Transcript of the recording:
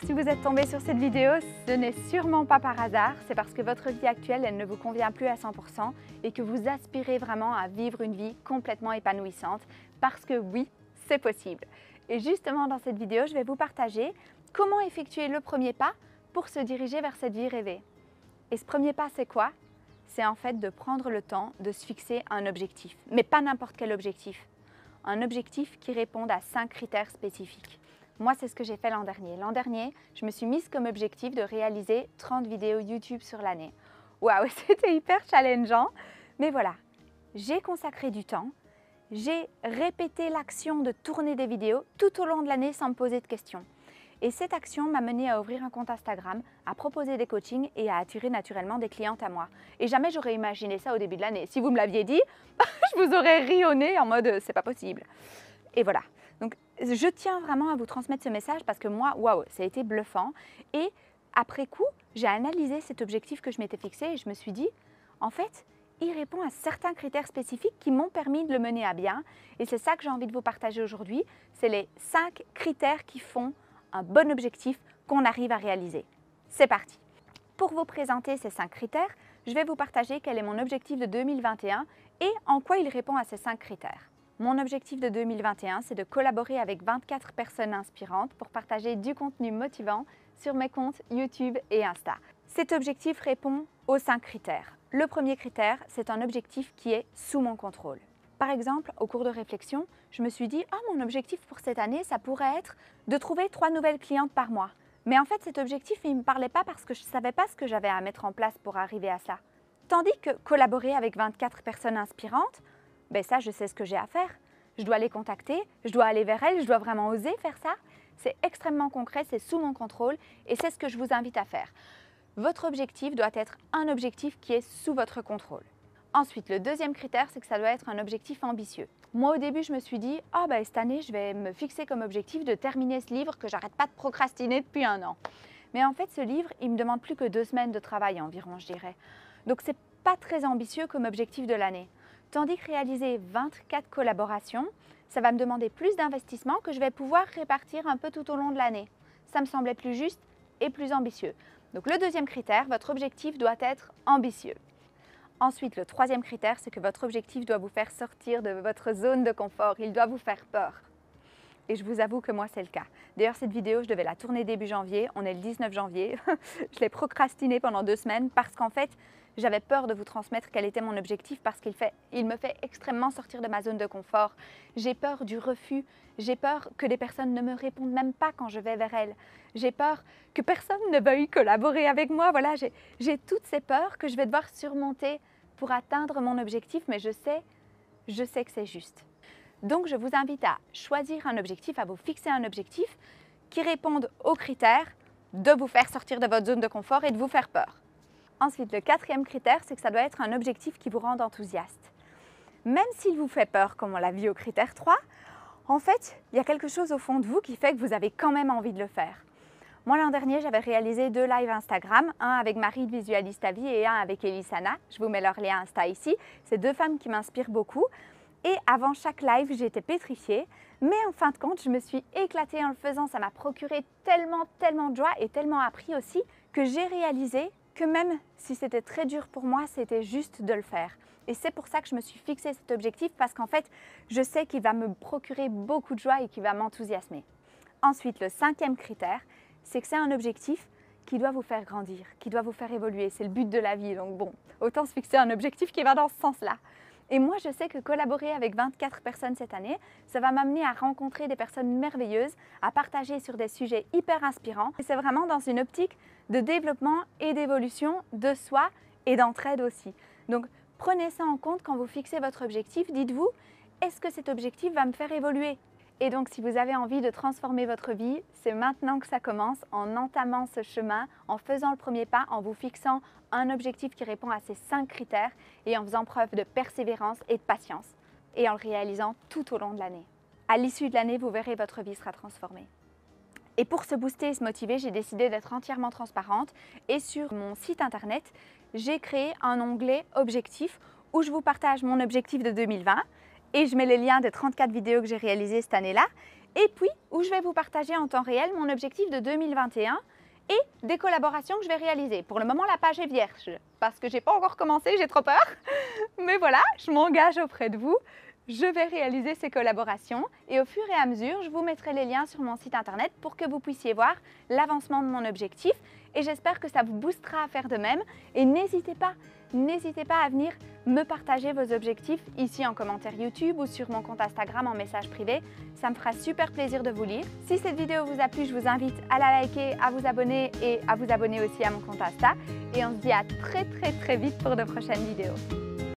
Si vous êtes tombé sur cette vidéo, ce n'est sûrement pas par hasard, c'est parce que votre vie actuelle, elle ne vous convient plus à 100% et que vous aspirez vraiment à vivre une vie complètement épanouissante parce que oui, c'est possible. Et justement dans cette vidéo, je vais vous partager comment effectuer le premier pas pour se diriger vers cette vie rêvée. Et ce premier pas, c'est quoi? C'est en fait de prendre le temps de se fixer un objectif, mais pas n'importe quel objectif. Un objectif qui réponde à 5 critères spécifiques. Moi, c'est ce que j'ai fait l'an dernier. L'an dernier, je me suis mise comme objectif de réaliser 30 vidéos YouTube sur l'année. Waouh, c'était hyper challengeant. Mais voilà, j'ai consacré du temps, j'ai répété l'action de tourner des vidéos tout au long de l'année sans me poser de questions. Et cette action m'a menée à ouvrir un compte Instagram, à proposer des coachings et à attirer naturellement des clientes à moi. Et jamais j'aurais imaginé ça au début de l'année. Si vous me l'aviez dit, je vous aurais ri au nez en mode c'est pas possible. Et voilà. Donc, je tiens vraiment à vous transmettre ce message parce que moi, waouh, ça a été bluffant. Et après coup, j'ai analysé cet objectif que je m'étais fixé et je me suis dit, en fait, il répond à certains critères spécifiques qui m'ont permis de le mener à bien. Et c'est ça que j'ai envie de vous partager aujourd'hui. C'est les 5 critères qui font un bon objectif qu'on arrive à réaliser. C'est parti. Pour vous présenter ces 5 critères, je vais vous partager quel est mon objectif de 2021 et en quoi il répond à ces 5 critères. Mon objectif de 2021, c'est de collaborer avec 24 personnes inspirantes pour partager du contenu motivant sur mes comptes YouTube et Insta. Cet objectif répond aux 5 critères. Le premier critère, c'est un objectif qui est sous mon contrôle. Par exemple, au cours de réflexion, je me suis dit « mon objectif pour cette année, ça pourrait être de trouver 3 nouvelles clientes par mois. » Mais en fait, cet objectif, il ne me parlait pas parce que je ne savais pas ce que j'avais à mettre en place pour arriver à ça. Tandis que collaborer avec 24 personnes inspirantes, ça, je sais ce que j'ai à faire. Je dois les contacter, je dois aller vers elles, je dois vraiment oser faire ça. C'est extrêmement concret, c'est sous mon contrôle et c'est ce que je vous invite à faire. Votre objectif doit être un objectif qui est sous votre contrôle. Ensuite, le deuxième critère, c'est que ça doit être un objectif ambitieux. Moi, au début, je me suis dit « cette année, je vais me fixer comme objectif de terminer ce livre que j'arrête pas de procrastiner depuis 1 an. » Mais en fait, ce livre, il me demande plus que 2 semaines de travail environ, je dirais. Donc, c'est pas très ambitieux comme objectif de l'année. Tandis que réaliser 24 collaborations, ça va me demander plus d'investissement que je vais pouvoir répartir un peu tout au long de l'année. Ça me semblait plus juste et plus ambitieux. Donc le deuxième critère, votre objectif doit être ambitieux. Ensuite, le troisième critère, c'est que votre objectif doit vous faire sortir de votre zone de confort. Il doit vous faire peur. Et je vous avoue que moi, c'est le cas. D'ailleurs, cette vidéo, je devais la tourner début janvier. On est le 19 janvier. Je l'ai procrastinée pendant 2 semaines parce qu'en fait, j'avais peur de vous transmettre quel était mon objectif parce qu'il me fait extrêmement sortir de ma zone de confort. J'ai peur du refus. J'ai peur que les personnes ne me répondent même pas quand je vais vers elles. J'ai peur que personne ne veuille collaborer avec moi. Voilà, j'ai toutes ces peurs que je vais devoir surmonter pour atteindre mon objectif, mais je sais que c'est juste. Donc, je vous invite à choisir un objectif, à vous fixer un objectif qui réponde aux critères de vous faire sortir de votre zone de confort et de vous faire peur. Ensuite, le 4e critère, c'est que ça doit être un objectif qui vous rende enthousiaste. Même s'il vous fait peur, comme on l'a vu au critère 3, en fait, il y a quelque chose au fond de vous qui fait que vous avez quand même envie de le faire. Moi, l'an dernier, j'avais réalisé 2 lives Instagram, un avec Marie de Visualise ta vie et un avec Elisana. Je vous mets leur lien Insta ici. C'est 2 femmes qui m'inspirent beaucoup. Et avant chaque live, j'étais pétrifiée. Mais en fin de compte, je me suis éclatée en le faisant. Ça m'a procuré tellement de joie et tellement appris aussi que j'ai réalisé que même si c'était très dur pour moi, c'était juste de le faire. Et c'est pour ça que je me suis fixé cet objectif parce qu'en fait, je sais qu'il va me procurer beaucoup de joie et qu'il va m'enthousiasmer. Ensuite, le 5e critère, c'est que c'est un objectif qui doit vous faire grandir, qui doit vous faire évoluer. C'est le but de la vie, donc bon, autant se fixer un objectif qui va dans ce sens-là. Et moi, je sais que collaborer avec 24 personnes cette année, ça va m'amener à rencontrer des personnes merveilleuses, à partager sur des sujets hyper inspirants. Et c'est vraiment dans une optique de développement et d'évolution de soi et d'entraide aussi. Donc, prenez ça en compte quand vous fixez votre objectif. Dites-vous, est-ce que cet objectif va me faire évoluer ? Et donc, si vous avez envie de transformer votre vie, c'est maintenant que ça commence, en entamant ce chemin, en faisant le premier pas, en vous fixant un objectif qui répond à ces 5 critères et en faisant preuve de persévérance et de patience et en le réalisant tout au long de l'année. À l'issue de l'année, vous verrez, votre vie sera transformée. Et pour se booster et se motiver, j'ai décidé d'être entièrement transparente et sur mon site internet, j'ai créé un onglet Objectifs où je vous partage mon objectif de 2020 et je mets les liens des 34 vidéos que j'ai réalisées cette année-là et puis où je vais vous partager en temps réel mon objectif de 2021 et des collaborations que je vais réaliser. Pour le moment, la page est vierge parce que je n'ai pas encore commencé, j'ai trop peur. Mais voilà, je m'engage auprès de vous. Je vais réaliser ces collaborations et au fur et à mesure, je vous mettrai les liens sur mon site internet pour que vous puissiez voir l'avancement de mon objectif et j'espère que ça vous boostera à faire de même. Et n'hésitez pas à venir me partager vos objectifs ici en commentaire YouTube ou sur mon compte Instagram en message privé. Ça me fera super plaisir de vous lire. Si cette vidéo vous a plu, je vous invite à la liker, à vous abonner et à vous abonner aussi à mon compte Insta. Et on se dit à très vite pour de prochaines vidéos.